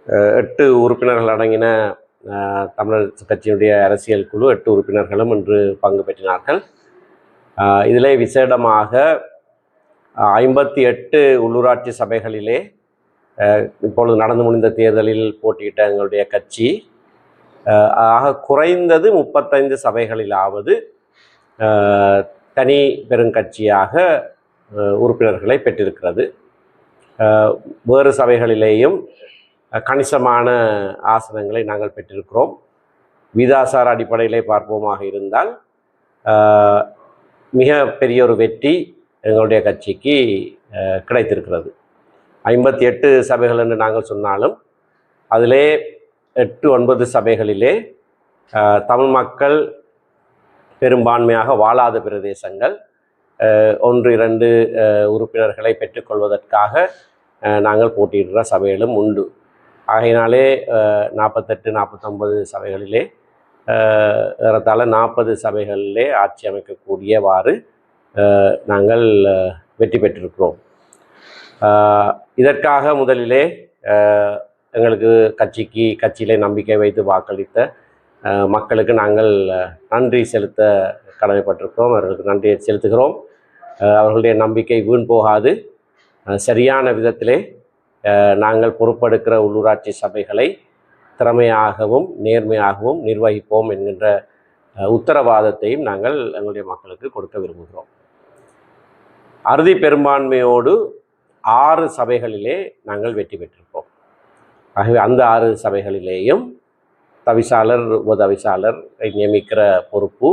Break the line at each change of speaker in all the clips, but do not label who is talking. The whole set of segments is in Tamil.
8 உறுப்பினர்கள் அடங்கின தமிழர் கட்சியினுடைய அரசியல் குழு 8 உறுப்பினர்களும் இன்று பங்கு பெற்றினார்கள். இதிலே விசேடமாக 58 உள்ளூராட்சி சபைகளிலே இப்பொழுது நடந்து முடிந்த தேர்தலில் போட்டியிட்ட எங்களுடைய கட்சி ஆக குறைந்தது 35 சபைகளிலாவது தனி பெருங்கட்சியாக உறுப்பினர்களை பெற்றிருக்கிறது. வேறு சபைகளிலேயும் கணிசமான ஆசனங்களை நாங்கள் பெற்றிருக்கிறோம். விகிதாசார அடிப்படையிலே பார்ப்போமாக இருந்தால் மிக பெரிய ஒரு வெற்றி எங்களுடைய கட்சிக்கு கிடைத்திருக்கிறது. 58 சபைகள் என்று நாங்கள் சொன்னாலும் அதிலே 8-9 சபைகளிலே தமிழ் மக்கள் பெரும்பான்மையாக வாழாத பிரதேசங்கள் 1-2 உறுப்பினர்களை பெற்றுக்கொள்வதற்காக நாங்கள் போட்டியிடுற சபைகளும் உண்டு. ஆகையினாலே 48-49 சபைகளிலே ஏறத்தாழ 40 சபைகளிலே ஆட்சி அமைக்கக்கூடியவாறு நாங்கள் வெற்றி பெற்றிருக்கிறோம். இதற்காக முதலிலே எங்களுக்கு கட்சியிலே நம்பிக்கை வைத்து வாக்களித்த மக்களுக்கு நாங்கள் நன்றி செலுத்த கடமைப்பட்டிருக்கிறோம். அவர்களுக்கு நன்றியை செலுத்துகிறோம். அவர்களுடைய நம்பிக்கை வீண் போகாது. சரியான விதத்திலே நாங்கள் பொறுப்பெடுக்கிற உள்ளூராட்சி சபைகளை திறமையாகவும் நேர்மையாகவும் நிர்வகிப்போம் என்கின்ற உத்தரவாதத்தையும் நாங்கள் எங்களுடைய மக்களுக்கு கொடுக்க விரும்புகிறோம். அறுதி பெரும்பான்மையோடு 6 சபைகளிலே நாங்கள் வெற்றி பெற்றிருப்போம். ஆகவே அந்த 6 சபைகளிலேயும் தவிசாளர் உபதவிசாளர் நியமிக்கிற பொறுப்பு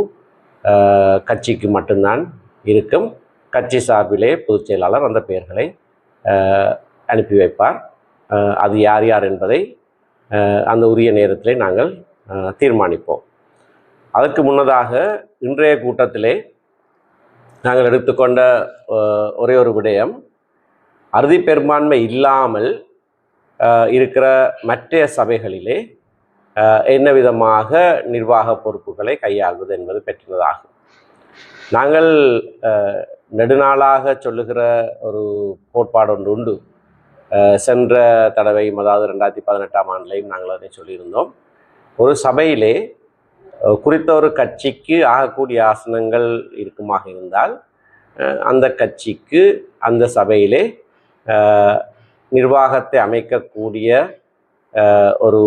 கட்சிக்கு மட்டும்தான் இருக்கும். கட்சி சார்பிலே பொதுச் செயலாளர் அந்த பெயர்களை அனுப்பி வைப்பார். அது யார் யார் என்பதை அந்த உரிய நேரத்திலே நாங்கள் தீர்மானிப்போம். அதற்கு முன்னதாக இன்றைய கூட்டத்திலே நாங்கள் எடுத்துக்கொண்ட ஒரே ஒரு விடயம், அறுதி பெரும்பான்மை இல்லாமல் இருக்கிற மற்ற சபைகளிலே என்ன விதமாக நிர்வாக பொறுப்புகளை கையாள்வது என்பது பெற்றுள்ளதாகும். நாங்கள் நெடுநாளாக சொல்லுகிற ஒரு கோட்பாடு ஒன்று உண்டு. சென்ற தடவையும், அதாவது 2018ஆம் ஆண்டிலையும் நாங்கள் அதை சொல்லியிருந்தோம். ஒரு சபையிலே குறித்த ஒரு கட்சிக்கு ஆகக்கூடிய ஆசனங்கள் இருக்குமாக இருந்தால் அந்த கட்சிக்கு அந்த சபையிலே நிர்வாகத்தை அமைக்கக்கூடிய ஒரு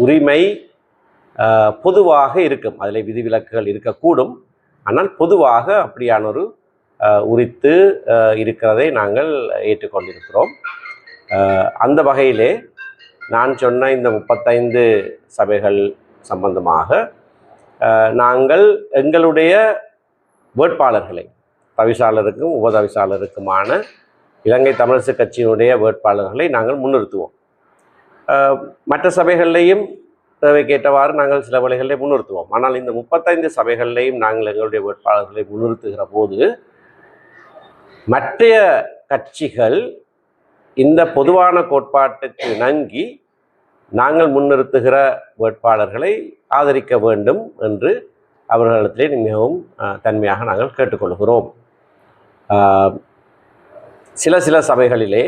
உரிமை பொதுவாக இருக்கும். அதில் விதிவிலக்குகள் இருக்கக்கூடும். ஆனால் பொதுவாக அப்படியான ஒரு உரித்து இருக்கிறதை நாங்கள் ஏற்றுக்கொண்டிருக்கிறோம். அந்த வகையிலே நான் சொன்ன இந்த 35 சபைகள் சம்பந்தமாக நாங்கள் எங்களுடைய வேட்பாளர்களை, தவிசாளருக்கும் உபதவிசாளருக்குமான இலங்கை தமிழரசு கட்சியினுடைய வேட்பாளர்களை நாங்கள் முன்னிறுத்துவோம். மற்ற சபைகளிலேயும் தேவைக்கேற்றவாறு நாங்கள் சில வழிகளிலே முன்னிறுத்துவோம். ஆனால் இந்த 35 சபைகளிலேயும் நாங்கள் எங்களுடைய வேட்பாளர்களை முன்னிறுத்துகிற போது மற்ற கட்சிகள் இந்த பொதுவான கோட்பாட்டுக்கு இணங்கி நாங்கள் முன்னிறுத்துகிற வேட்பாளர்களை ஆதரிக்க வேண்டும் என்று அவர்களிடத்திலே மிகவும் தன்மையாக நாங்கள் கேட்டுக்கொள்கிறோம். சில சபைகளிலே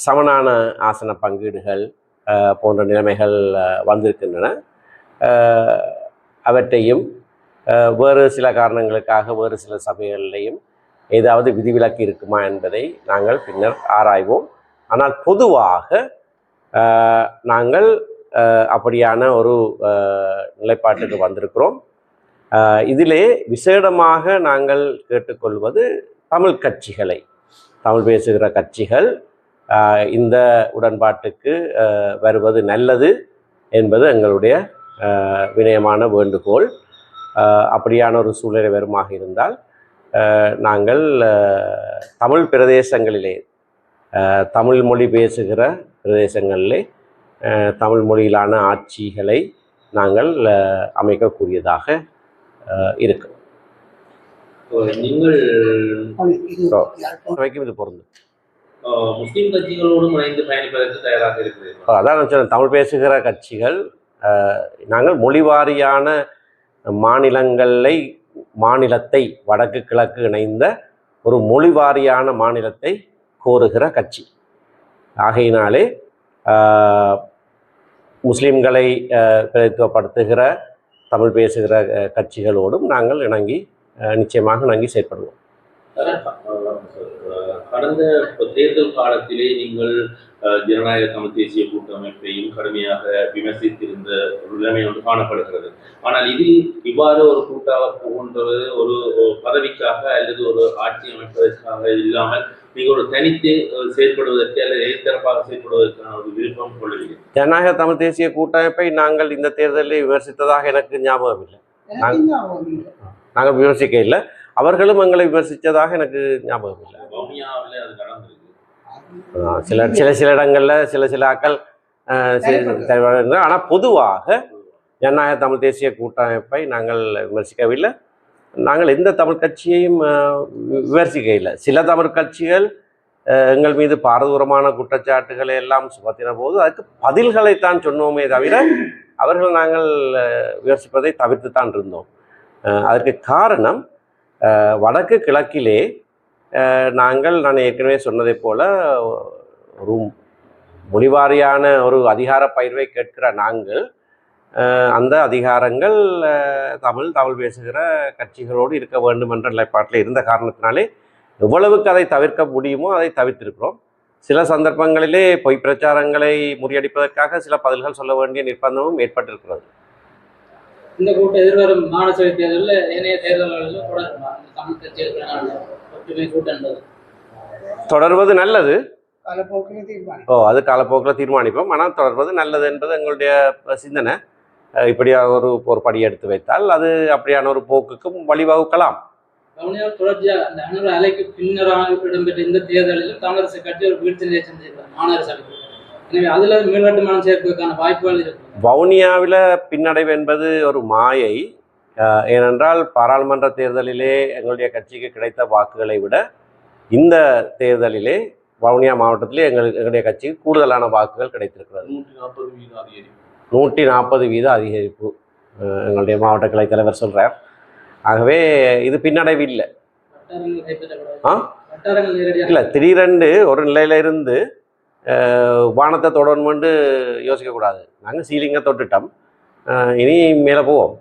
சமனான ஆசன பங்கீடுகள் போன்ற நிலைமைகள் வந்திருக்கின்றன. அவற்றையும் வேறு சில காரணங்களுக்காக வேறு சில சபைகளிலேயும் ஏதாவது விதிவிலக்கு இருக்குமா என்பதை நாங்கள் பின்னர் ஆராய்வோம். ஆனால் பொதுவாக நாங்கள் அப்படியான ஒரு நிலைப்பாட்டுக்கு வந்திருக்கிறோம். இதிலே விசேடமாக நாங்கள் கேட்டுக்கொள்வது தமிழ் கட்சிகளை, தமிழ் பேசுகிற கட்சிகள் இந்த உடன்பாட்டுக்கு வருவது நல்லது என்பது எங்களுடைய வினயமான வேண்டுகோள். அப்படியான ஒரு சூழ்நிலை வருமாக இருந்தால் நாங்கள் தமிழ் பிரதேசங்களிலே, தமிழ் மொழி பேசுகிற பிரதேசங்களிலே தமிழ் மொழியிலான ஆட்சிகளை நாங்கள் அமைக்கக்கூடியதாக இருக்கும்.
நீங்கள்
இது பொருந்தும்.
முஸ்லிம் கட்சிகளோடு இணைந்து பயணிப்பதற்கு தயாராக இருக்கிறீர்கள்?
அதான் நான் சொன்னேன், தமிழ் பேசுகிற கட்சிகள் நாங்கள் மொழிவாரியான மாநிலத்தை வடக்கு கிழக்கு இணைந்த ஒரு மொழிவாரியான மாநிலத்தை கோருகிற கட்சி. ஆகையினாலே முஸ்லீம்களை பிரதித்துவப்படுத்துகிற தமிழ் பேசுகிற கட்சிகளோடும் நாங்கள் இணங்கி நிச்சயமாக இணங்கி செயற்படுவோம்.
கடந்த தேர்தல் காலத்திலே நீங்கள் ஜனநாயக தமிழ் தேசிய கூட்டமைப்பையும் கடுமையாக விமர்சித்திருந்த ஒரு நிலைமை ஒன்று காணப்படுகிறது. ஆனால் இதில் இவ்வாறு ஒரு கூட்டாக போகின்றது ஒரு பதவிக்காக அல்லது ஒரு ஆட்சி அமைப்பதற்காக இல்லாமல் நீங்கள் ஒரு தனித்து செயல்படுவதற்கு அல்லது எதிர்த்தரப்பாக செயல்படுவதற்கான ஒரு விருப்பம் கொள்ளுவீர்கள்.
ஜனநாயக தமிழ் தேசிய கூட்டமைப்பை நாங்கள் இந்த தேர்தலில் விமர்சித்ததாக எனக்கு ஞாபகம் இல்லை. நாங்கள் விமர்சிக்க இல்லை, அவர்களும் எங்களை விமர்சித்ததாக எனக்கு ஞாபகம் இல்லை.
வவுனியாவில் அது நடந்திருக்கு.
சில இடங்களில் சில ஆக்கள் ஆனால் பொதுவாக ஜனநாயக தமிழ் தேசிய கூட்டமைப்பை நாங்கள் விமர்சிக்கவில்லை. நாங்கள் எந்த தமிழ் கட்சியையும் விமர்சிக்க இல்லை. சில தமிழ் கட்சிகள் எங்கள் மீது பாரதூரமான குற்றச்சாட்டுகளை எல்லாம் சுமத்தின போது அதுக்கு பதில்களைத்தான் சொன்னோமே தவிர அவர்கள் நாங்கள் விமர்சிப்பதை தவிர்த்து தான் இருந்தோம். அதற்கு காரணம் வடக்கு கிழக்கிலே நான் ஏற்கனவே சொன்னதை போல ஒரு மொழிவாரியான ஒரு அதிகார பயிர்வை கேட்கிற நாங்கள் அந்த அதிகாரங்கள் தமிழ் பேசுகிற கட்சிகளோடு இருக்க வேண்டும் என்ற நிலைப்பாட்டில் இருந்த காரணத்தினாலே எவ்வளவுக்கு அதை தவிர்க்க முடியுமோ அதை தவிர்த்திருக்கிறோம். சில சந்தர்ப்பங்களிலே பொய் பிரச்சாரங்களை முறியடிப்பதற்காக சில பதில்கள் சொல்ல வேண்டிய நிர்பந்தமும் ஏற்பட்டிருக்கிறது.
இந்த கூட்டம் எதிர்வரும் மாநில தேர்தலில் ஏனைய தேர்தல்களில் தமிழ் கட்சிகளுக்கு கூட்டம்
தொடர்வது நல்லது. அது காலப்போக்கில் தீர்மானிப்போம். ஆனால் தொடர்வது நல்லது என்பது எங்களுடைய சிந்தனை. இப்படியாக ஒரு படி எடுத்து வைத்தால் அது அப்படியான ஒரு போக்குக்கும் வழிவகுக்கலாம்.
தொடர்ச்சியாக அந்த அணுறு அலைக்கு பின்னராக இடம்பெற்ற இந்த தேர்தலிலும் காங்கிரஸ் கட்சி ஒரு வீழ்ச்சி நிலை செஞ்சிருக்கிறார் மாநகர சபை. எனவே அதில் மேல்வட்டமான சேர்ப்பதற்கான வாய்ப்புகள் இருக்கு.
வவுனியாவில் பின்னடைவு என்பது ஒரு மாயை. ஏனென்றால் பாராளுமன்ற தேர்தலிலே எங்களுடைய கட்சிக்கு கிடைத்த வாக்குகளை விட இந்த தேர்தலிலே வவுனியா மாவட்டத்திலே எங்களுடைய கட்சிக்கு கூடுதலான வாக்குகள் கிடைத்திருக்கிறது. 140% அதிகரிப்பு எங்களுடைய மாவட்ட கிளை தலைவர் சொல்கிறார். ஆகவே இது பின்னடைவு இல்லை. இல்லை, திடீரென்று ஒரு நிலையில இருந்து வானத்தை தொடரணும்னு யோசிக்கக்கூடாது. நாங்கள் சீலிங்கை தொட்டுட்டோம், இனி மேலே போவோம்.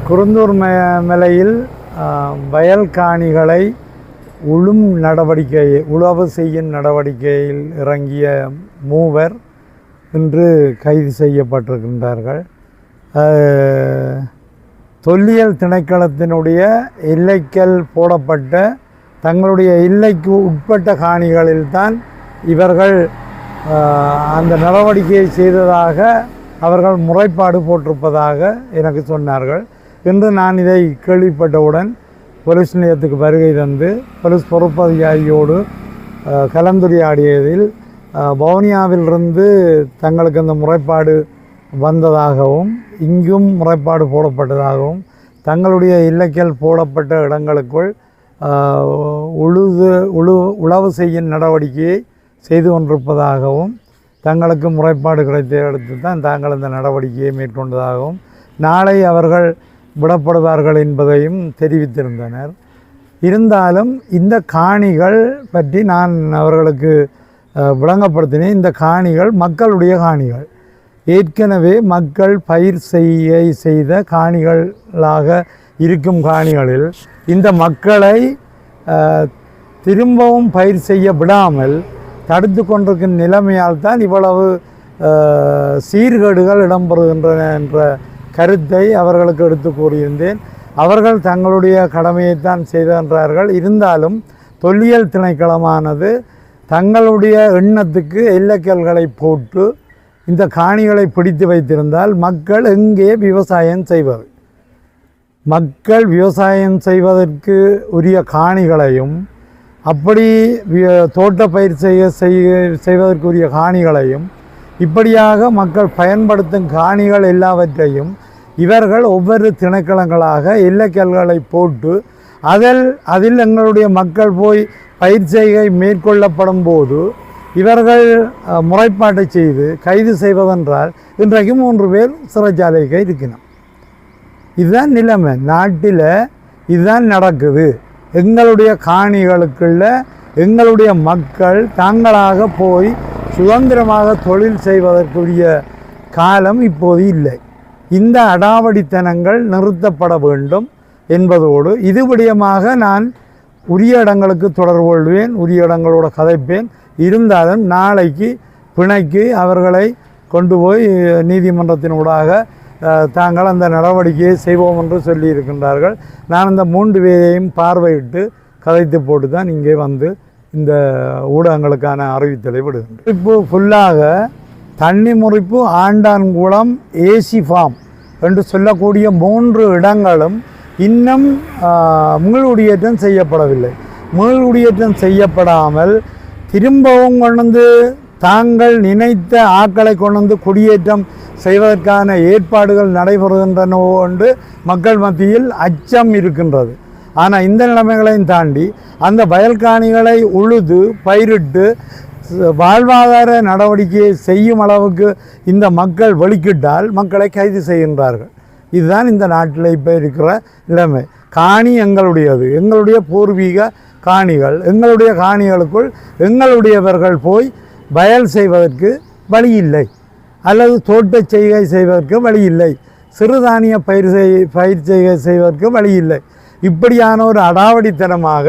குருந்தூர் மலையில் வயல் காணிகளை உழவு செய்யும் நடவடிக்கையில் இறங்கிய மூவர் இன்று கைது செய்யப்பட்டிருக்கின்றார்கள். தொல்லியல் திணைக்களத்தினுடைய எல்லைக்கல் போடப்பட்ட தங்களுடைய எல்லைக்கு உட்பட்ட காணிகளில்தான் இவர்கள் அந்த நடவடிக்கையை செய்ததாக அவர்கள் முறைப்பாடு போட்டிருப்பதாக எனக்கு சொன்னார்கள். இன்று நான் இதை கேள்விப்பட்டவுடன் போலீஸ் நிலையத்துக்கு வருகை தந்து போலீஸ் பொறுப்பதிகாரியோடு கலந்துரையாடியதில் வவுனியாவிலிருந்து தங்களுக்கு அந்த முறைப்பாடு வந்ததாகவும் இங்கும் முறைப்பாடு போடப்பட்டதாகவும் தங்களுடைய இல்லக்கல் போடப்பட்ட இடங்களுக்குள் உழவு செய்யும் நடவடிக்கையை செய்து கொண்டிருப்பதாகவும் தங்களுக்கு முறைப்பாடு கிடைத்த அடுத்து தான் தாங்கள் இந்த நடவடிக்கையை மேற்கொண்டதாகவும் நாளை அவர்கள் விடப்படுவார்கள் என்பதையும் தெரிவித்திருந்தனர். இருந்தாலும் இந்த காணிகள் பற்றி நான் அவர்களுக்கு விளங்கப்படுத்தினேன். இந்த காணிகள் மக்களுடைய காணிகள், ஏற்கனவே மக்கள் பயிர் செய்த காணிகளாக இருக்கும் காணிகளில் இந்த மக்களை திரும்பவும் பயிர் செய்ய விடாமல் தடுத்து கொண்டிருக்கும் நிலைமையால் தான் இவ்வளவு சீர்கேடுகள் இடம்பெறுகின்றன என்ற கருத்தை அவர்களுக்கு எடுத்து கூறியிருந்தேன். அவர்கள் தங்களுடைய கடமையைத்தான் செய்கின்றார்கள். இருந்தாலும் தொல்லியல் திணைக்களமானது தங்களுடைய எண்ணத்துக்கு எல்லைக்கல்களை போட்டு இந்த காணிகளை பிடித்து வைத்திருந்தால் மக்கள் எங்கே விவசாயம் செய்வது? மக்கள் விவசாயம் செய்வதற்கு உரிய காணிகளையும் அப்படி தோட்டப்பயிர் செய்வதற்குரிய காணிகளையும் இப்படியாக மக்கள் பயன்படுத்தும் காணிகள் எல்லாவற்றையும் இவர்கள் ஒவ்வொரு திணைக்களங்களாக எல்லைக்கல்களை போட்டு அதில் எங்களுடைய மக்கள் போய் பயிர் செய்கை மேற்கொள்ளப்படும் போது இவர்கள் முறைப்பாட்டை செய்து கைது செய்வதென்றால் இன்றைக்கு 3 பேர் சிறைச்சாலைக்கு இருக்கணும். இதுதான் நிலைமை நாட்டில், இதுதான் நடக்குது. எங்களுடைய காணிகளுக்குள்ள எங்களுடைய மக்கள் தாங்களாக போய் சுதந்திரமாக தொழில் செய்வதற்குரிய காலம் இப்போது இல்லை. இந்த அடாவடித்தனங்கள் நிறுத்தப்பட வேண்டும் என்பதோடு இது விடயமாக நான் உரிய இடங்களுக்கு தொடர்பு கொள்வேன், உரிய இடங்களோட கதைப்பேன். இருந்தாலும் நாளைக்கு பிணைக்கு அவர்களை கொண்டு போய் நீதிமன்றத்தினூடாக தாங்கள் அந்த நடவடிக்கையை செய்வோம் என்று சொல்லியிருக்கின்றார்கள். நான் அந்த 3 பேரையும் பார்வையிட்டு கதைத்து போட்டு தான் இங்கே வந்து இந்த ஊடகங்களுக்கான அறிவித்தலை விடுகின்றேன். இப்போ ஃபுல்லாக தண்ணி முறிப்பு, ஆண்டான்குளம், ஏசி ஃபார்ம் என்று சொல்லக்கூடிய 3 இடங்களும் இன்னும் மீள்குடியேற்றம் செய்யப்படவில்லை. மீள்குடியேற்றம் செய்யப்படாமல் திரும்பவும் கொண்டு தாங்கள் நினைத்த ஆக்களை கொண்டு குடியேற்றம் செய்வதற்கான ஏற்பாடுகள் நடைபெறுகின்றனவோ என்று மக்கள் மத்தியில் அச்சம் இருக்கின்றது. ஆனால் இந்த நிலைமைகளையும் தாண்டி அந்த வயல்காணிகளை உழுது பயிரிட்டு வாழ்வாதார நடவடிக்கையை செய்யும் அளவுக்கு இந்த மக்கள் வெளிக்கிட்டால் மக்களை கைது செய்கின்றார்கள். இதுதான் இந்த நாட்டில் இப்போ இருக்கிற நிலைமை. காணி எங்களுடையது, எங்களுடைய பூர்வீக காணிகள். எங்களுடைய காணிகளுக்குள் எங்களுடையவர்கள் போய் வயல் செய்வதற்கு வழி இல்லை, அல்லது தோட்ட செய்கை செய்வதற்கு வழி இல்லை, சிறுதானிய பயிர் செய்கை செய்வதற்கு வழி இல்லை. இப்படியான ஒரு அடாவடித்தனமாக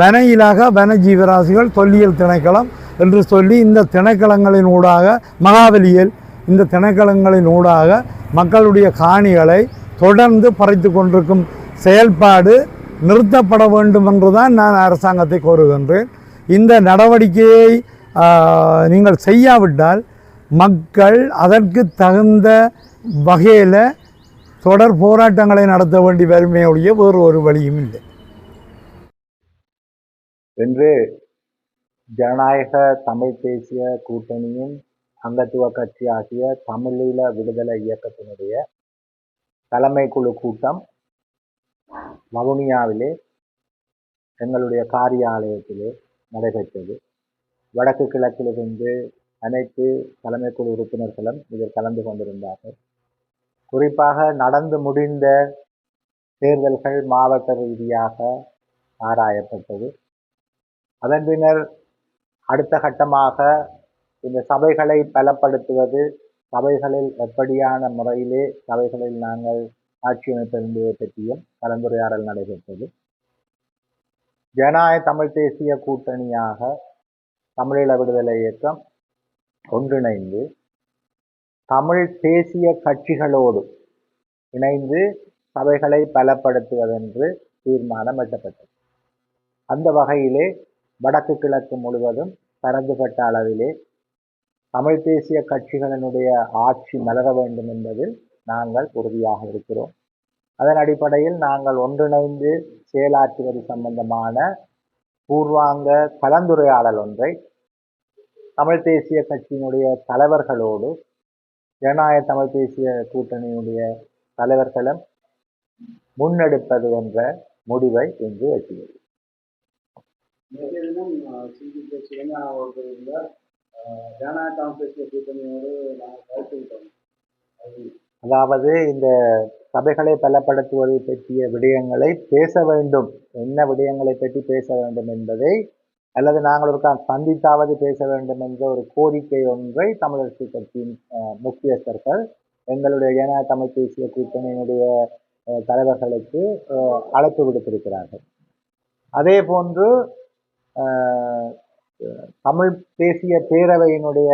வன இலாகா, வன ஜீவராசிகள் தொல்லியல் திணைக்களம் என்று சொல்லி இந்த திணைக்களங்களின் ஊடாக மகாபலியல் இந்த திணைக்களங்களின் ஊடாக மக்களுடைய காணிகளை தொடர்ந்து பறித்து கொண்டிருக்கும் செயல்பாடு நிறுத்தப்பட வேண்டும் என்றுதான் நான் அரசாங்கத்தை கோருகின்றேன். இந்த நடவடிக்கையை நீங்கள் செய்யாவிட்டால் மக்கள் அதற்கு தகுந்த வகையில் தொடர் போராட்டங்களை நடத்த வேண்டி வறுமையுடைய வேறு ஒரு வழியும் இல்லை.
இன்று ஜனநாயக தமிழ் தேசிய கூட்டணியின் அங்கத்துவ கட்சி ஆகிய தமிழீழ விடுதலை இயக்கத்தினுடைய தலைமை குழு கூட்டம் வவுனியாவிலே எங்களுடைய காரியாலயத்திலே நடைபெற்றது. வடக்கு கிழக்கிலிருந்து அனைத்து தலைமை குழு உறுப்பினர்களும் இதில் கலந்து கொண்டிருந்தார்கள். குறிப்பாக நடந்து முடிந்த தேர்தல்கள் மாவட்ட ரீதியாக ஆராயப்பட்டது. அதன் பின்னர் அடுத்த கட்டமாக இந்த சபைகளை பலப்படுத்துவது, சபைகளில் எப்படியான முறையிலே சபைகளில் நாங்கள் ஆட்சி அமைப்பு என்பதை பற்றியும் கலந்துரையாடல் நடைபெற்றது. ஜனநாயக தமிழ் தேசிய கூட்டணியாக தமிழீழ விடுதலை இயக்கம் ஒன்றிணைந்து தமிழ் தேசிய கட்சிகளோடு இணைந்து சபைகளை பலப்படுத்துவதென்று தீர்மானம் எட்டப்பட்டது. அந்த வகையிலே வடக்கு கிழக்கு முழுவதும் பரந்துபட்ட அளவிலே தமிழ் தேசிய கட்சிகளினுடைய ஆட்சி மலர வேண்டும் என்பதில் நாங்கள் உறுதியாக இருக்கிறோம். அதன் அடிப்படையில் நாங்கள் ஒன்றிணைந்து செயலாற்றுவது சம்பந்தமான பூர்வாங்க கலந்துரையாடல் ஒன்றை தமிழ் தேசிய கட்சியினுடைய தலைவர்களோடு ஜனநாயக தமிழ் தேசிய கூட்டணியினுடைய தலைவர்களும் முன்னெடுப்பது என்ற முடிவை இன்று எட்டியது. அதாவது இந்த சபைகளை பலப்படுத்துவதை பற்றிய விடயங்களை பேச வேண்டும், என்ன விடயங்களை பற்றி பேச வேண்டும் என்பதை, அல்லது நாங்கள் ஒரு சந்தித்தாவது பேச வேண்டும் என்ற ஒரு கோரிக்கை ஒன்றை தமிழரசு கட்சியின் முக்கியஸ்தர்கள் எங்களுடைய ஜனநாயக தமிழ் தேசிய கூட்டணியினுடைய தலைவர்களுக்கு அழைப்பு விடுத்திருக்கிறார்கள். அதே போன்று தமிழ் தேசிய பேரவையினுடைய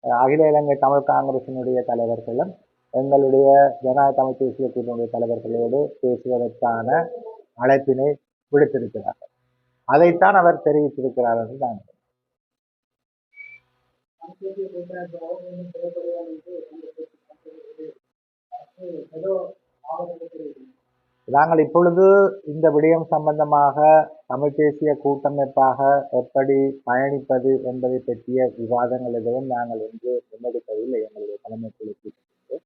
அகில இலங்கை தமிழ் காங்கிரசினுடைய தலைவர்களும் எங்களுடைய ஜனநாயக தமிழ் தேசிய கூட்டணியுடைய தலைவர்களோடு பேசுவதற்கான அழைப்பினை விடுத்திருக்கிறார்கள். அதைத்தான் அவர் தெரிவித்திருக்கிறார் என்று நான் நாங்கள் இப்பொழுது இந்த விடயம் சம்பந்தமாக தமிழ் தேசிய கூட்டமைப்பாக எப்படி பயணிப்பது என்பதை பற்றிய விவாதங்கள் எதுவும் நாங்கள் இன்று முன்னெடுக்கவில்லை. எங்களுடைய தலைமை குழு கூட்டத்திற்கு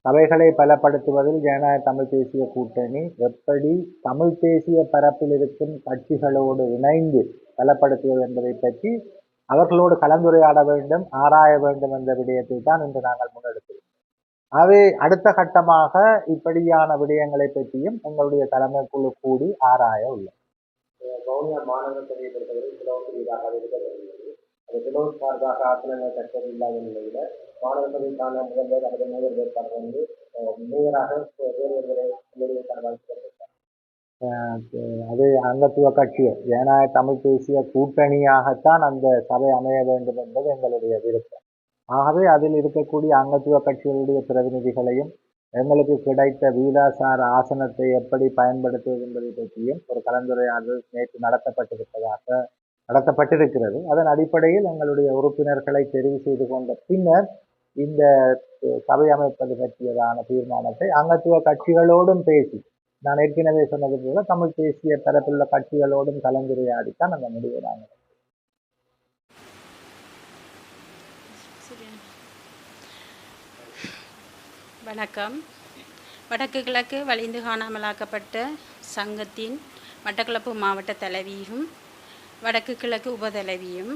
சபைகளை பலப்படுத்துவதில் ஜனநாயக தமிழ் தேசிய கூட்டணி எப்படி தமிழ் தேசிய பரப்பில் இருக்கும் கட்சிகளோடு இணைந்து பலப்படுத்துவது என்பதை பற்றி அவர்களோடு கலந்துரையாட வேண்டும், ஆராய வேண்டும் என்ற விடயத்தை தான் இன்று நாங்கள் முன்னெடுக்கிறோம். ஆகவே அடுத்த கட்டமாக இப்படியான விடயங்களை பற்றியும் எங்களுடைய தலைமை குழு கூடி ஆராய உள்ளது. வவுனியா மாநகர சபையை பொறுத்தவரை சிலவசதியாக இருக்கப்படுகிறது. அது சிலவு சார்பாக ஆசனங்கள் கட்டது இல்லாத நிலையில மாநகர சபைக்கான முதல்வர் அல்லது முதல்வர் வேட்பாளர் வந்து மேயராக வேறு ஒருவரை அது அங்கத்துவ கட்சிகள் ஜனநாயக தமிழ் தேசிய கூட்டணியாகத்தான் அந்த சபை அமைய வேண்டும் என்பது எங்களுடைய விருப்பம். ஆகவே அதில் இருக்கக்கூடிய அங்கத்துவ கட்சிகளுடைய பிரதிநிதிகளையும் எங்களுக்கு கிடைத்த வீதாசார ஆசனத்தை எப்படி பயன்படுத்துவது என்பதை பற்றியும் ஒரு கலந்துரையாடல் நேற்று நடத்தப்பட்டிருக்கிறது. அதன் அடிப்படையில் எங்களுடைய உறுப்பினர்களை தெரிவு செய்து கொண்ட பின்னர் இந்த சபை அமைப்பது பற்றியதான தீர்மானத்தை அங்கத்துவ கட்சிகளோடும் பேசி, நான் ஏற்கனவே சொன்னது போல தமிழ் தேசிய தரப்புள்ள கட்சிகளோடும் கலந்துரையாடித்தான் அந்த முடிவை நாங்கள்.
வணக்கம். வடக்கு கிழக்கு வலிந்து காணாமலாக்கப்பட்ட சங்கத்தின் மட்டக்களப்பு மாவட்ட தலைவியும் வடக்கு கிழக்கு உபதலைவியும்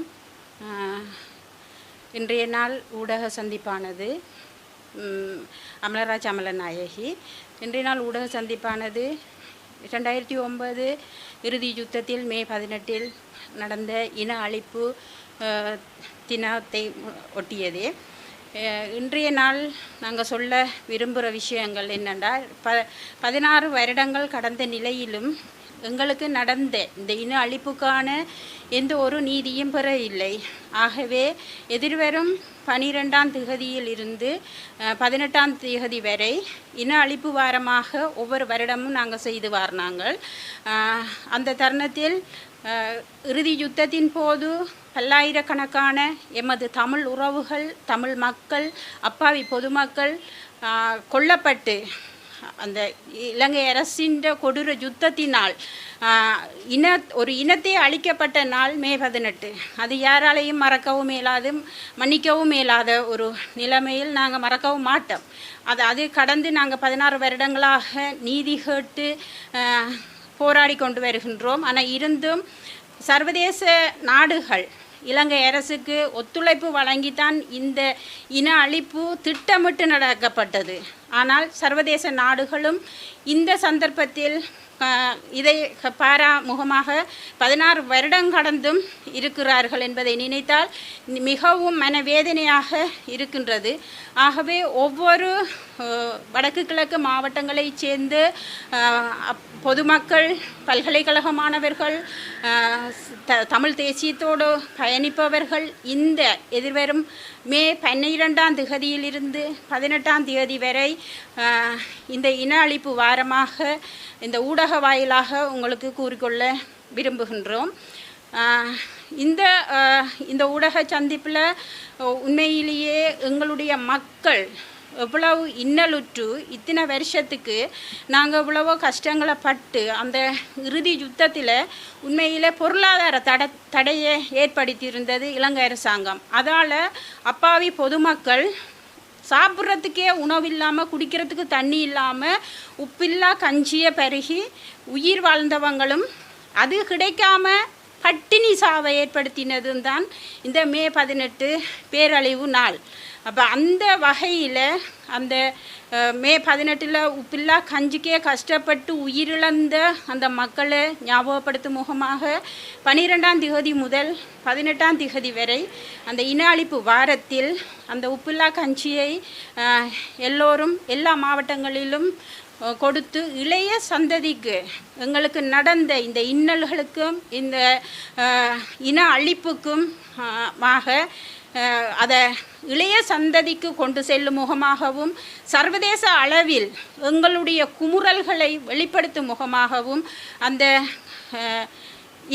இன்றைய நாள் ஊடக சந்திப்பானது அமலராஜ் அமலநாயகி. இன்றைய நாள் ஊடக சந்திப்பானது 2009 இறுதி யுத்தத்தில் மே 18 நடந்த இன அழிப்பு தினத்தை ஒட்டியதே. இன்றைய நாள் நாங்கள் சொல்ல விரும்புகிற விஷயங்கள் என்னென்றால் 16 வருடங்கள் கடந்த நிலையிலும் எங்களுக்கு நடந்த இந்த இன அழிப்புக்கான எந்த ஒரு நீதியும் பெற இல்லை. ஆகவே எதிர்வரும் 12ஆம் திகதியில் இருந்து 18ஆம் திகதி வரை இன அழிப்பு வாரமாக ஒவ்வொரு வருடமும் நாங்கள் செய்து வாரினாங்கள். அந்த தருணத்தில் இறுதி யுத்தத்தின் போது பல்லாயிரக்கணக்கான எமது தமிழ் உறவுகள், தமிழ் மக்கள், அப்பாவி பொதுமக்கள் கொல்லப்பட்டு அந்த இலங்கை அரசின் கொடூர யுத்தத்தினால் ஒரு இனத்தை அழிக்கப்பட்ட நாள் மே 18. அது யாராலையும் மறக்கவும் இயலாது, மன்னிக்கவும் இயலாத ஒரு நிலைமையில் நாங்கள் மறக்கவும் மாட்டோம். அது கடந்து நாங்கள் 16 வருடங்களாக நீதி கேட்டு போராடி கொண்டு வருகின்றோம். ஆனால் இருந்தும் சர்வதேச நாடுகள் இலங்கை அரசுக்கு ஒத்துழைப்பு வழங்கித்தான் இந்த இன அழிப்பு திட்டமிட்டு நடக்கப்பட்டது. ஆனால் சர்வதேச நாடுகளும் இந்த சந்தர்ப்பத்தில் இதை பாராமுகமாக 16 வருடம் கடந்தும் இருக்கிறார்கள் என்பதை நினைத்தால் மிகவும் மனவேதனையாக இருக்கின்றது. ஆகவே ஒவ்வொரு வடக்கு கிழக்கு மாவட்டங்களைச் சேர்ந்து பொதுமக்கள், பல்கலைக்கழக மாணவர்கள், தமிழ் தேசியத்தோடு பயணிப்பவர்கள் இந்த எதிர்வரும் மே 12ஆம் திகதியிலிருந்து 18ஆம் திகதி வரை இந்த இன அழிப்பு வாரமாக இந்த ஊடக வாயிலாக உங்களுக்கு கூறிக்கொள்ள விரும்புகின்றோம். இந்த ஊடக சந்திப்பில் உண்மையிலேயே எங்களுடைய மக்கள் எவ்வளவு இன்னலுற்று இத்தனை வருஷத்துக்கு நாங்கள் எவ்வளவோ கஷ்டங்களை பட்டு அந்த இறுதி யுத்தத்தில் உண்மையில் பொருளாதார தடையை ஏற்படுத்தியிருந்தது இலங்கை அரசாங்கம். அதால் அப்பாவி பொதுமக்கள் சாப்பிட்றதுக்கே உணவு இல்லாமல், குடிக்கிறதுக்கு தண்ணி இல்லாமல், உப்பில்லா கஞ்சியை பருகி உயிர் வாழ்ந்தவங்களும் அது கிடைக்காம பட்டினி சாவை ஏற்படுத்தினதும் தான் இந்த மே 18 பேரழிவு நாள். அப்போ அந்த வகையில் அந்த மே 18 உப்பில்லா கஞ்சிக்கே கஷ்டப்பட்டு உயிரிழந்த அந்த மக்களை ஞாபகப்படுத்தும் முகமாக 12ஆம் திகதி முதல் 18ஆம் திகதி வரை அந்த இன அழிப்பு வாரத்தில் அந்த உப்பில்லா கஞ்சியை எல்லோரும் எல்லா மாவட்டங்களிலும் கொடுத்து இளைய சந்ததிக்கு எங்களுக்கு நடந்த இந்த இன்னல்களுக்கும் இந்த இன அழிப்புக்கும் அதை இளைய சந்ததிக்கு கொண்டு செல்லும் முகமாகவும், சர்வதேச அளவில் எங்களுடைய குமுறல்களை வெளிப்படுத்தும் முகமாகவும் அந்த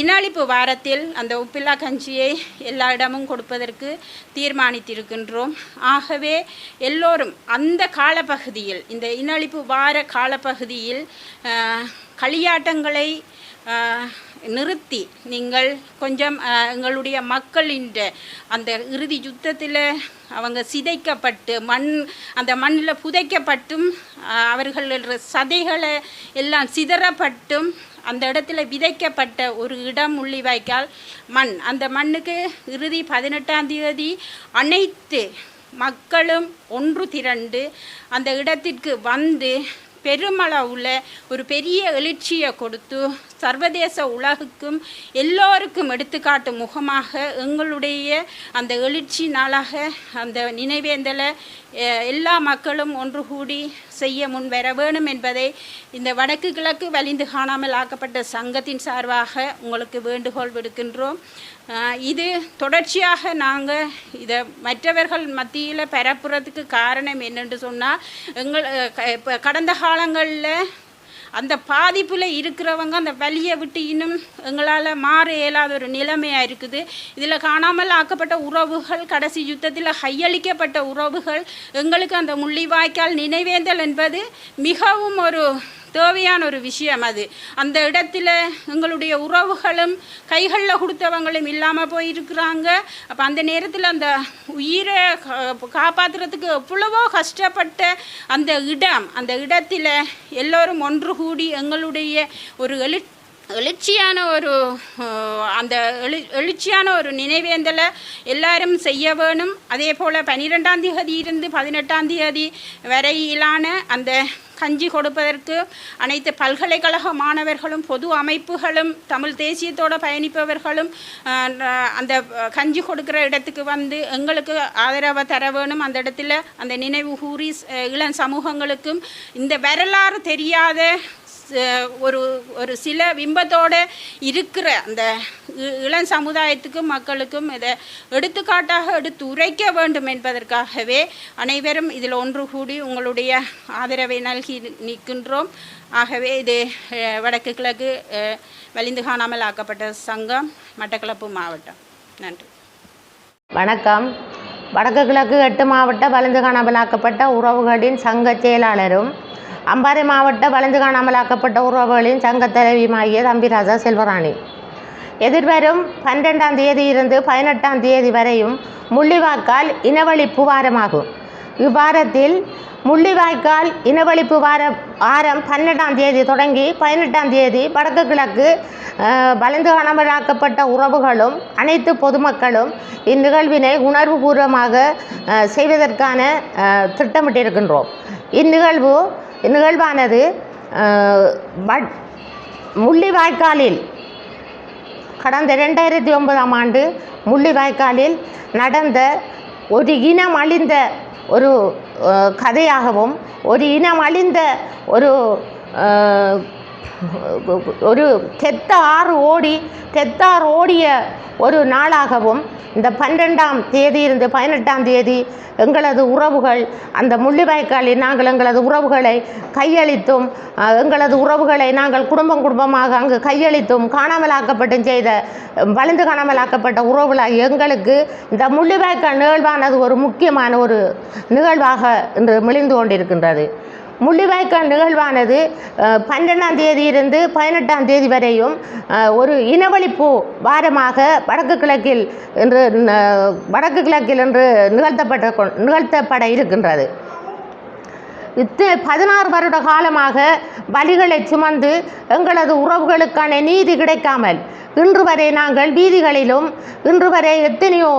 இன அழிப்பு வாரத்தில் அந்த உப்பில்லா கஞ்சியை எல்லா இடமும் கொடுப்பதற்கு தீர்மானித்திருக்கின்றோம். ஆகவே எல்லோரும் அந்த காலப்பகுதியில், இந்த இன அழிப்பு வார காலப்பகுதியில் களியாட்டங்களை நிறுத்தி நீங்கள் கொஞ்சம் எங்களுடைய மக்களின் அந்த இறுதி யுத்தத்தில் அவங்க சிதைக்கப்பட்டு அந்த மண்ணில் புதைக்கப்பட்டும் அவர்கள் சதைகளை எல்லாம் சிதறப்பட்டும் அந்த இடத்துல விதைக்கப்பட்ட ஒரு இடம் முள்ளிவாய்க்கால் மண். அந்த மண்ணுக்கு இறுதி 18ஆம் தேதி அனைத்து மக்களும் ஒன்று திரண்டு அந்த இடத்திற்கு வந்து பெருமளவில் ஒரு பெரிய எழுச்சியை கொடுத்து சர்வதேச உலகுக்கும் எல்லோருக்கும் எடுத்துக்காட்டு முகமாக எங்களுடைய அந்த எழுச்சி நாளாக அந்த நினைவேந்தலை எல்லா மக்களும் ஒன்று கூடி செய்ய முன்வர வேணும் என்பதை இந்த வடக்கு கிழக்கு வலிந்து காணாமல் ஆக்கப்பட்ட சங்கத்தின் சார்பாக உங்களுக்கு வேண்டுகோள் விடுக்கின்றோம். இது தொடர்ச்சியாக நாங்கள் இதை மற்றவர்கள் மத்தியில் பரப்புறதுக்கு காரணம் என்னென்று சொன்னால் கடந்த காலங்களில் அந்த பாதிப்பில் இருக்கிறவங்க அந்த வலியை விட்டு இன்னும் எங்களால் மாற இயலாத ஒரு நிலைமையாக இருக்குது. இதில் காணாமல் ஆக்கப்பட்ட உறவுகள், கடைசி யுத்தத்தில் கையளிக்கப்பட்ட உறவுகள், எங்களுக்கு அந்த முள்ளிவாய்க்கால் நினைவேந்தல் என்பது மிகவும் ஒரு தேவையான ஒரு விஷயம். அது அந்த இடத்துல எங்களுடைய உறவுகளும் கைகளில் கொடுத்தவங்களும் இல்லாமல் போயிருக்கிறாங்க. அப்போ அந்த நேரத்தில் அந்த உயிரை காப்பாற்றுறதுக்கு எவ்வளவோ கஷ்டப்பட்ட அந்த இடத்துல எல்லோரும் ஒன்று கூடி எங்களுடைய ஒரு எழுச்சியான ஒரு நினைவேந்தலை எல்லாரும் செய்ய வேணும். அதே போல் 12ஆம் தேதி இருந்து 18ஆம் தேதி வரையிலான அந்த கஞ்சி கொடுப்பதற்கு அனைத்து பல்கலைக்கழக மாணவர்களும் பொது அமைப்புகளும் தமிழ் தேசியத்தோடு பயணிப்பவர்களும் அந்த கஞ்சி கொடுக்குற இடத்துக்கு வந்து எங்களுக்கு ஆதரவை தர வேணும். அந்த இடத்துல அந்த நினைவு கூறி இளம் சமூகங்களுக்கும் இந்த வரலாறு தெரியாத ஒரு சில பிம்பத்தோடு இருக்கிற அந்த இளம் சமுதாயத்துக்கும் மக்களுக்கும் இதை எடுத்துக்காட்டாக எடுத்து உரைக்க வேண்டும் என்பதற்காகவே அனைவரும் இதில் ஒன்று கூடி உங்களுடைய ஆதரவை நல்கி நிற்கின்றோம். ஆகவே இது வடக்கு கிழக்கு வலிந்து காணாமல் ஆக்கப்பட்ட சங்கம், மட்டக்களப்பு மாவட்டம். நன்றி.
வணக்கம். வடக்கு கிழக்கு 8 மாவட்ட வலிந்து காணாமல் ஆக்கப்பட்ட உறவுகளின் சங்க செயலாளரும் அம்பாறை மாவட்ட வலிந்து காணாமலாக்கப்பட்ட உறவுகளின் சங்க தலைவியுமாகிய தம்பிராஜா செல்வராணி. எதிர்வரும் 12ஆம் தேதியிலிருந்து 18ஆம் தேதி வரையும் முள்ளிவாய்க்கால் இனவழிப்பு வாரமாகும். இவ்வாரத்தில் முள்ளிவாய்க்கால் இனவழிப்பு வாரம் 12ஆம் தேதி தொடங்கி 18ஆம் தேதி வடக்கு கிழக்கு வலிந்து காணாமலாக்கப்பட்ட உறவுகளும் அனைத்து பொதுமக்களும் இந்நிகழ்வினை உணர்வுபூர்வமாக செய்வதற்கான திட்டமிட்டிருக்கின்றோம். இந்நிகழ்வானது முள்ளிவாய்க்காலில் கடந்த 2009ஆம் ஆண்டு முள்ளிவாய்க்காலில் நடந்த ஒரு இனம் அழிந்த ஒரு கதையாகவும், ஒரு இனம் அழிந்த ஒரு தெத்தாறு ஓடிய ஒரு நாளாகவும் இந்த 12ஆம் தேதியிலிருந்து 18ஆம் தேதி எங்களது உறவுகள் அந்த முள்ளிவாய்க்காலில் நாங்கள் எங்களது உறவுகளை கையளித்தும், எங்களது உறவுகளை நாங்கள் குடும்பமாக அங்கு கையளித்தும் காணாமலாக்கப்பட்டும் செய்த வலிந்து காணாமலாக்கப்பட்ட உறவுகளாக எங்களுக்கு இந்த முள்ளிவாய்க்கால் நிகழ்வானது ஒரு முக்கியமான ஒரு நிகழ்வாக இன்று மிளிர்ந்து கொண்டிருக்கின்றது. முள்ளிவாய்க்கால் நிகழ்வானது 12ஆம் தேதியிலிருந்து 18ஆம் தேதி வரையும் ஒரு இனவழிப்பு வாரமாக வடக்கு கிழக்கில் என்று நிகழ்த்தப்பட இருக்கின்றது. 16 வருட காலமாக வலிகளை சுமந்து எங்களது உறவுகளுக்கான நீதி கிடைக்காமல் இன்று வரை நாங்கள் எத்தனையோ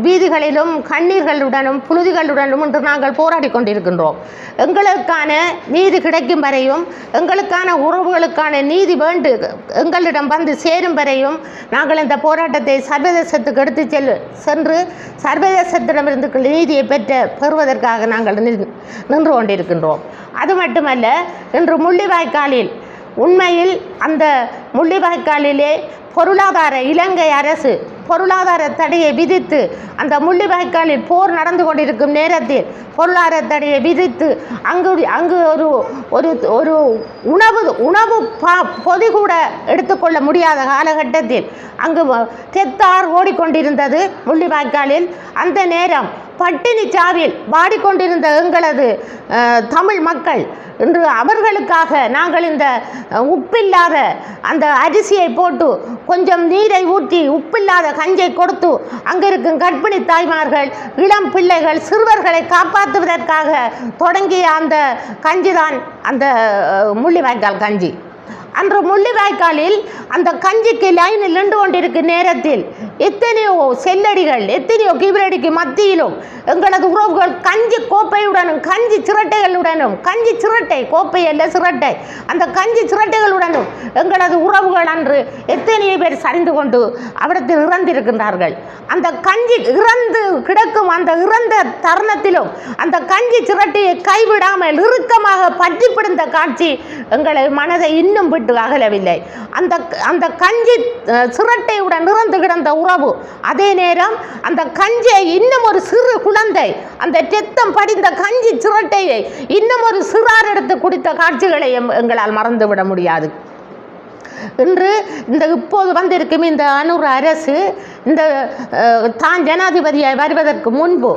வீதிகளிலும் கண்ணீர்களுடனும் புழுதிகளுடனும் இன்று நாங்கள் போராடி கொண்டிருக்கின்றோம். எங்களுக்கான நீதி கிடைக்கும் வரையும், எங்களுக்கான உறவுகளுக்கான நீதி எங்களிடம் வந்து சேரும் வரையும் நாங்கள் இந்த போராட்டத்தை சர்வதேசத்துக்கு எடுத்து சென்று சர்வதேசத்திடமிருந்து நீதியை பெறுவதற்காக நாங்கள் நின்று கொண்டிருக்கின்றோம். அது மட்டுமல்ல, இன்று முள்ளிவாய்க்காலில் உண்மையில் அந்த முள்ளிவாய்க்காலிலே இலங்கை அரசு பொருளாதார தடையை விதித்து அந்த முள்ளிவாய்க்காலில் போர் நடந்து கொண்டிருக்கும் நேரத்தில் பொருளாதார தடையை விதித்து அங்கு ஒரு உணவு பொதி கூட எடுத்துக்கொள்ள முடியாத காலகட்டத்தில் அங்கு தெத்தார் ஓடிக்கொண்டிருந்தது முள்ளிவாய்க்காலில். அந்த நேரம் பட்டினி சாவில் வாடிக்கொண்டிருந்த எங்களது தமிழ் மக்கள் இன்று அவர்களுக்காக நாங்கள் இந்த உப்பில்லாத அந்த அரிசியை போட்டு கொஞ்சம் நீரை ஊற்றி உப்பில்லாத கஞ்சை கொடுத்து அங்கே இருக்கும் கர்ப்பிணி தாய்மார்கள், இளம் பிள்ளைகள், சிறுவர்களை காப்பாற்றுவதற்காக தொடங்கிய அந்த கஞ்சிதான் அந்த முள்ளிவாய்க்கால் கஞ்சி. அன்று முள்ளிவாய்க்காலில் அந்த கஞ்சிக்கு லைனில் நின்று கொண்டிருக்கும் நேரத்தில் எத்தனையோ செல்லடிகள், எத்தனையோ கிபிரடிக்கு மத்தியிலும் எங்களது உறவுகள் கஞ்சி கோப்பையுடனும் கஞ்சி சிரட்டைகளுடனும், கஞ்சி சிரட்டை கோப்பை அல்ல சிரட்டை, அந்த கஞ்சி சிரட்டைகளுடனும் எங்களது உறவுகள் அன்று எத்தனையோ பேர் சரிந்து கொண்டு அவரிடத்தில் இறந்திருக்கின்றார்கள். அந்த கஞ்சி இறந்து கிடக்கும் அந்த இறந்த தருணத்திலும் அந்த கஞ்சி சிரட்டையை கைவிடாமல் இறுக்கமாக பற்றி பிடிந்த காட்சி எங்களை மனதை இன்னும் விட்டு அகலவில்லை. அந்த கஞ்சி சிரட்டையுடன் இறந்து கிடந்த உறவு, அதே நேரம் அந்த கஞ்சியை இன்னும் ஒரு சிறு குழந்தை அந்த ரத்தம் படிந்த கஞ்சி சிரட்டையை இன்னும் ஒரு சிறார் எடுத்து குடித்த காட்சிகளை எங்களால் மறந்துவிட முடியாது. இன்று இந்த இப்போது வந்திருக்கும் இந்த அனுர அரசு இந்த தான் ஜனாதிபதியாய் வருவதற்கு முன்பு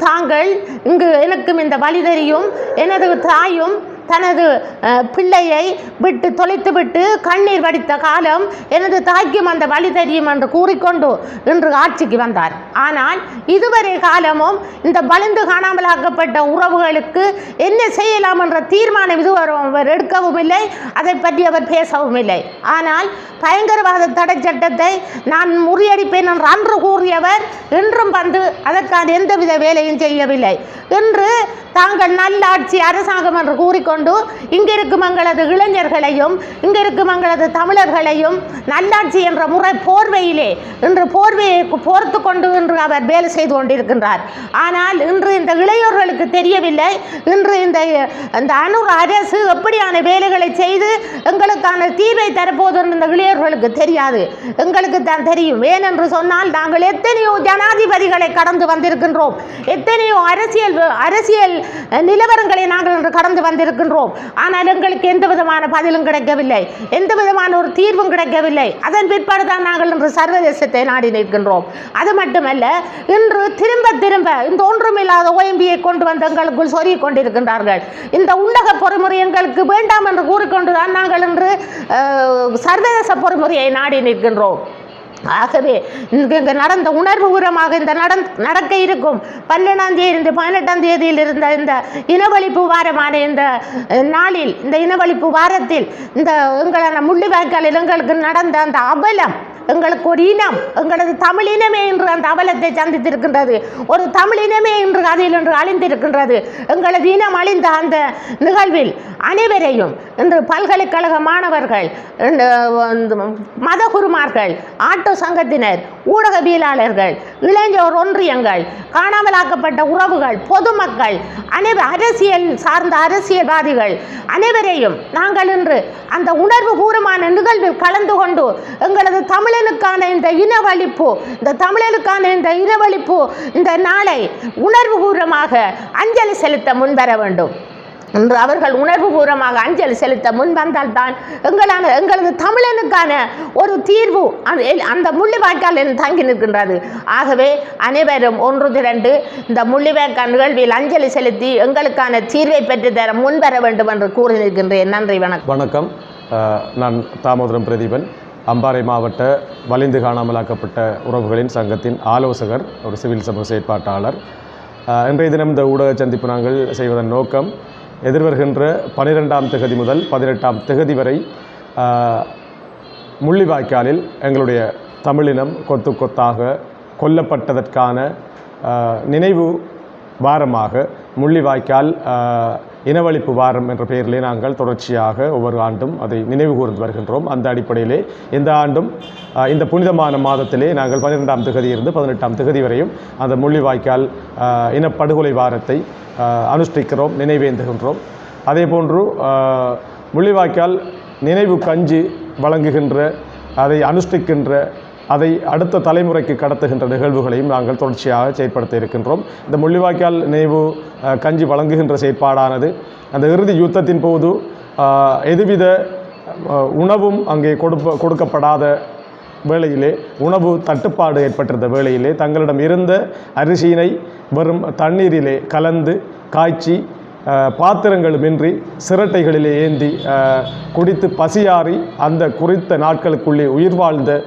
தாங்கள் இங்கு எனக்கும் இந்த வழி தெரியும், எனது தாயும் தனது பிள்ளையை விட்டு தொலைத்துவிட்டு கண்ணீர் வடித்த காலம் எனது தாய்க்கும் அந்த வழி தெரியும் என்று கூறிக்கொண்டு இன்று ஆட்சிக்கு வந்தார். ஆனால் இதுவரை காலமும் இந்த வலிந்து காணாமலாக்கப்பட்ட உறவுகளுக்கு என்ன செய்யலாம் என்ற தீர்மானம் இதுவரை அவர் எடுக்கவும் இல்லை, அதை பற்றி அவர் பேசவும் இல்லை. ஆனால் பயங்கரவாத தடை சட்டத்தை நான் முறியடிப்பேன் என்று அன்று கூறியவர் இன்றும் வந்து அதற்கான எந்தவித வேலையும் செய்யவில்லை. இன்று தாங்கள் நல்லாட்சி அரசாங்கம் என்று கூறிக்கொண்டு இங்கிருக்கும் எங்களது இளைஞர்களையும் இங்கிருக்கும் எங்களது தமிழர்களையும் நல்லாட்சி என்ற முறை போர்வையிலே இன்று போர்வையை போர்த்து கொண்டு இன்று அவர் வேலை செய்து கொண்டிருக்கின்றார். ஆனால் இன்று இந்த இளையோர்களுக்கு தெரியவில்லை, இன்று இந்த அனுர அரசு எப்படியான வேலைகளை செய்து எங்களுக்கான தீர்வை தரப்போது இந்த இளையோர்களுக்கு தெரியாது, எங்களுக்கு தான் தெரியும். ஏனென்று சொன்னால் நாங்கள் எத்தனையோ ஜனாதிபதிகளை கடந்து வந்திருக்கின்றோம், எத்தனையோ அரசியல் நிலவரங்களை நாங்கள் இன்று கடந்து வந்திருக்கின்றோம். ஆனால் எங்களுக்கு எந்த விதமான பதிலும் கிடைக்கவில்லை, எந்த விதமான ஒரு தீர்வும் கிடைக்கவில்லை. அதன் பிற்பாடு தான் நாங்கள் இன்று சர்வதேசத்தை நாடி நிற்கின்றோம். அது மட்டுமல்ல, இன்று திரும்ப இந்த ஒன்றுமில்லாத OMBயை கொண்டு வந்து எங்களுக்குள் சொருகிக் கொண்டிருக்கின்றார்கள். இந்த உள்ளக பொறிமுறை எங்களுக்கு வேண்டாம் என்று கூறிக்கொண்டுதான் நாங்கள் இன்று சர்வதேச பொறிமுறையை நாடி நிற்கின்றோம். ஆகவே இங்கே நடந்த உணர்வுபூர்வமாக இந்த நடக்க இருக்கும் 12ஆம் தேதி 18ஆம் தேதியில் இருந்த இந்த இனவழிப்பு வாரமான இந்த நாளில், இந்த இனவழிப்பு வாரத்தில் இந்த எங்களான முள்ளிவாய்க்காலில் எங்களுக்கு நடந்த அந்த அவலம், எங்களுக்கு ஒரு இனம், எங்களது தமிழ் இனமே இன்று அந்த அவலத்தை சந்தித்திருக்கின்றது. ஒரு தமிழ் இனமே இன்று அதில் இன்று அழிந்திருக்கின்றது. எங்களது இனம் அழிந்த அந்த நிகழ்வில் அனைவரையும் இன்று பல்கலைக்கழக மாணவர்கள், மதகுருமார்கள், ஆட்டோ சங்கத்தினர், ஊடகவியலாளர்கள், இளைஞர் ஒன்றியங்கள், காணாமலாக்கப்பட்ட உறவுகள், பொதுமக்கள், அரசியல் சார்ந்த அரசியல்வாதிகள் அனைவரையும் நாங்கள் இன்று அந்த உணர்வு பூர்வமான நிகழ்வில் கலந்து கொண்டு எங்களது தமிழனுக்கான இந்த இனவழிப்பு, இந்த தமிழனுக்கான இந்த இனவழிப்பு இந்த நாளை உணர்வு பூர்வமாக அஞ்சலி செலுத்த முன்வர வேண்டும் என்று அவர்கள் உணர்வுபூர்வமாக அஞ்சலி செலுத்த முன்வந்தால் தான் எங்களது தமிழனுக்கான ஒரு தீர்வு அந்த முள்ளிவாய்க்கால் தங்கி நிற்கின்றது. ஆகவே அனைவரும் ஒன்று திரண்டு இந்த முள்ளிவாய்க்கால் நிகழ்வில் அஞ்சலி செலுத்தி எங்களுக்கான தீர்வை பெற்றுத்தர முன்வர வேண்டும் என்று கூறி நிற்கின்றேன். நன்றி, வணக்கம்.
வணக்கம். நான் தாமோதரம் பிரதீபன், அம்பாறை மாவட்ட வலிந்து காணாமலாக்கப்பட்ட உறவுகளின் சங்கத்தின் ஆலோசகர், ஒரு சிவில் சமூக செயற்பாட்டாளர். இன்றைய தினம் இந்த ஊடக சந்திப்பு நாங்கள் செய்வதன் நோக்கம், எதிர்வருகின்ற 12ஆம் தேதி முதல் 18ஆம் தேதி வரை முள்ளிவாய்க்காலில் எங்களுடைய தமிழினம் கொத்து கொத்தாக கொல்லப்பட்டதற்கான நினைவு வாரமாக முள்ளிவாய்க்கால் இனவழிப்பு வாரம் என்ற பெயரிலே நாங்கள் தொடர்ச்சியாக ஒவ்வொரு ஆண்டும் அதை நினைவு கூர்ந்து வருகின்றோம். அந்த அடிப்படையிலே இந்த ஆண்டும் இந்த புனிதமான மாதத்திலே நாங்கள் 12ஆம் தேதியிலிருந்து 18ஆம் தேதி வரையும் அந்த முள்ளிவாய்க்கால் இனப்படுகொலை வாரத்தை அனுஷ்டிக்கிறோம், நினைவேந்துகின்றோம். அதே போன்று முள்ளிவாய்க்கால் நினைவு கஞ்சி வழங்குகின்ற, அதை அனுஷ்டிக்கின்ற, அதை அடுத்த தலைமுறைக்கு கடத்துகின்ற நிகழ்வுகளையும் நாங்கள் தொடர்ச்சியாக செயற்படுத்த இருக்கின்றோம். இந்த முள்ளிவாய்க்கால் நினைவு கஞ்சி வழங்குகின்ற செயற்பாடானது அந்த இறுதி யுத்தத்தின் போது எதுவித உணவும் அங்கே கொடுக்கப்படாத வேளையிலே உணவு தட்டுப்பாடு ஏற்பட்டிருந்த வேளையிலே தங்களிடம் இருந்த அரிசியினை வெறும் தண்ணீரிலே கலந்து காய்ச்சி பாத்திரங்களுமின்றி சிரட்டைகளிலே ஏந்தி குடித்து பசியாறி அந்த குறித்த நாட்களுக்குள்ளே உயிர் வாழ்ந்த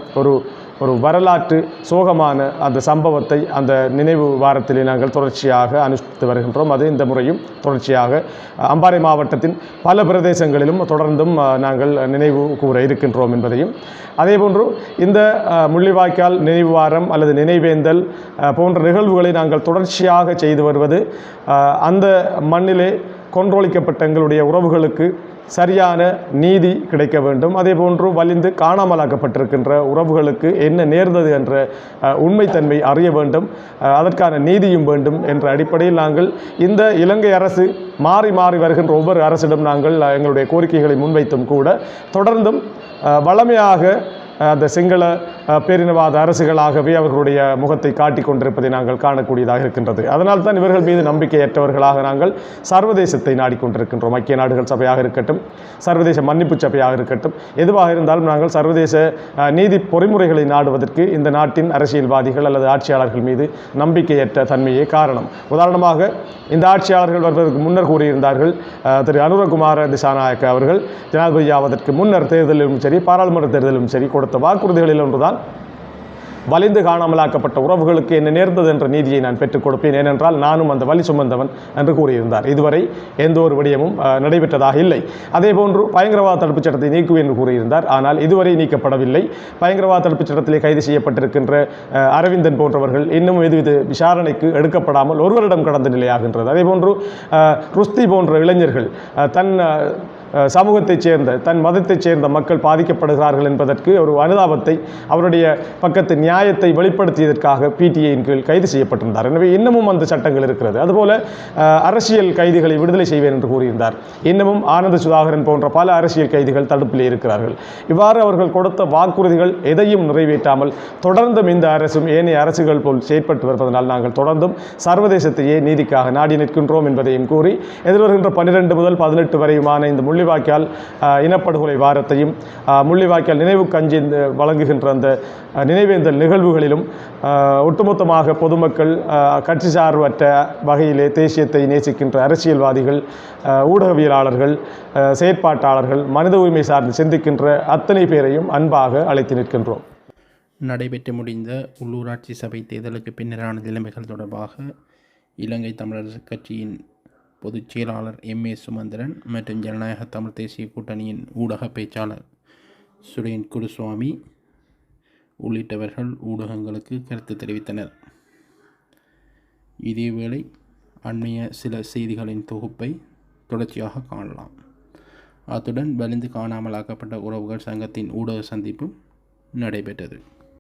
ஒரு வரலாற்று சோகமான அந்த சம்பவத்தை அந்த நினைவு வாரத்திலே நாங்கள் தொடர்ச்சியாக அனுஷ்டித்து வருகின்றோம். அது இந்த முறையும் தொடர்ச்சியாக அம்பாறை மாவட்டத்தின் பல பிரதேசங்களிலும் தொடர்ந்தும் நாங்கள் நினைவு கூற இருக்கின்றோம் என்பதையும், அதேபோன்று இந்த முள்ளிவாய்க்கால் நினைவு வாரம் அல்லது நினைவேந்தல் போன்ற நிகழ்வுகளை நாங்கள் தொடர்ச்சியாக செய்து வருவது அந்த மண்ணிலே கொன்றொழிக்கப்பட்ட எங்களுடைய உறவுகளுக்கு சரியான நீதி கிடைக்க வேண்டும். அதேபோன்று வலிந்து காணாமலாக்கப்பட்டிருக்கின்ற உறவுகளுக்கு என்ன நேர்ந்தது என்ற உண்மைத்தன்மை அறிய வேண்டும், அதற்கான நீதியும் வேண்டும் என்ற அடிப்படையில் நாங்கள் இந்த இலங்கை அரசு மாறி மாறி வருகின்ற ஒவ்வொரு அரசிடம் நாங்கள் எங்களுடைய கோரிக்கைகளை முன்வைத்தும் கூட தொடர்ந்தும் வளமையாக அந்த சிங்கள பேரினவாத அரசுகளாகவே அவர்களுடைய முகத்தை காட்டிக் கொண்டிருப்பதை நாங்கள் காணக்கூடியதாக இருக்கின்றது. அதனால் தான் இவர்கள் மீது நம்பிக்கையற்றவர்களாக நாங்கள் சர்வதேசத்தை நாடிக்கொண்டிருக்கின்றோம். ஐக்கிய நாடுகள் சபையாக இருக்கட்டும், சர்வதேச மன்னிப்பு சபையாக இருக்கட்டும், எதுவாக இருந்தாலும் நாங்கள் சர்வதேச நீதி பொறிமுறைகளை நாடுவதற்கு இந்த நாட்டின் அரசியல்வாதிகள் அல்லது ஆட்சியாளர்கள் மீது நம்பிக்கையற்ற தன்மையே காரணம். உதாரணமாக இந்த ஆட்சியாளர்கள் வருவதற்கு முன்னர் கூறியிருந்தார்கள், திரு அனுரகுமார திசாநாயக்க அவர்கள் ஜனாதிபதியாவதற்கு முன்னர் தேர்தலிலும் சரி பாராளுமன்ற தேர்தலிலும் சரி கொடுத்த வாக்குறுதிகளில் ஒன்றுதான் வலிந்து காணாமலாக்கப்பட்ட உறவுகளுக்கு என்ன நேர்ந்தது என்ற நீதியை நான் பெற்றுக் கொடுப்பேன், ஏனென்றால் நானும் அந்த வலி சுமந்தவன் என்று கூறியிருந்தார். இதுவரை எந்த ஒரு விடயமும் நடைபெற்றதாக இல்லை. அதேபோன்று பயங்கரவாத தடுப்புச் சட்டத்தை நீக்குவேன் என்று கூறியிருந்தார். ஆனால் இதுவரை நீக்கப்படவில்லை. பயங்கரவாத தடுப்புச் சட்டத்திலே கைது செய்யப்பட்டிருக்கின்ற அரவிந்தன் போன்றவர்கள் இன்னும் எதுவித விசாரணைக்கு எடுக்கப்படாமல் ஒரு வருடம் கடந்த நிலையாகின்றது. அதேபோன்று ருஸ்தி போன்ற இளைஞர்கள் தன் சமூகத்தைச் சேர்ந்த தன் மதத்தைச் சேர்ந்த மக்கள் பாதிக்கப்படுகிறார்கள் என்பதற்கு ஒரு அனுதாபத்தை அவருடைய பக்கத்து நியாயத்தை வெளிப்படுத்தியதற்காக பிடிஐயின் கீழ் கைது செய்யப்பட்டிருந்தார். எனவே இன்னமும் அந்த சட்டங்கள் இருக்கிறது. அதுபோல அரசியல் கைதிகளை விடுதலை செய்வேன் என்று கூறியிருந்தார். இன்னமும் ஆனந்த சுதாகரன் போன்ற பல அரசியல் கைதிகள் தடுப்பிலே இருக்கிறார்கள். இவ்வாறு அவர்கள் கொடுத்த வாக்குறுதிகள் எதையும் நிறைவேற்றாமல் தொடர்ந்தும் இந்த அரசும் ஏனைய அரசுகள் போல் செயற்பட்டு வருவதனால் நாங்கள் தொடர்ந்தும் சர்வதேசத்தையே நீதிக்காக நாடி நிற்கின்றோம் என்பதையும் கூறி எதிர்வருகின்ற 12 முதல் 18 வரையுமான இந்த முள்ளிவாய்க்கால் இனப்படுகொலை வாரத்தையும் முள்ளிவாய்க்கால் நினைவு கஞ்சி வழங்குகின்ற அந்த நினைவேந்தல் நிகழ்வுகளிலும் ஒட்டுமொத்தமாக பொதுமக்கள் கட்சி சார்பற்ற வகையிலே தேசியத்தை நேசிக்கின்ற அரசியல்வாதிகள், ஊடகவியலாளர்கள், செயற்பாட்டாளர்கள், மனித உரிமை சார்ந்து சிந்திக்கின்ற அத்தனை பேரையும் அன்பாக அழைத்து நிற்கின்றோம்.
நடைபெற்று முடிந்த உள்ளூராட்சி சபை தேர்தலுக்கு பின்னரான நிலைமைகள் தொடர்பாக இலங்கை தமிழரசு கட்சியின் பொதுச் செயலாளர் M.A. சுமந்திரன் மற்றும் ஜனநாயக தமிழ் தேசிய கூட்டணியின் ஊடக பேச்சாளர் சுரேன் குருசுவாமி உள்ளிட்டவர்கள் ஊடகங்களுக்கு கருத்து தெரிவித்தனர். இதேவேளை அண்மைய சில செய்திகளின் தொகுப்பை தொடர்ச்சியாக காணலாம். அத்துடன் வலிந்து காணாமலாக்கப்பட்ட உறவுகள் சங்கத்தின் ஊடக சந்திப்பும் நடைபெற்றது.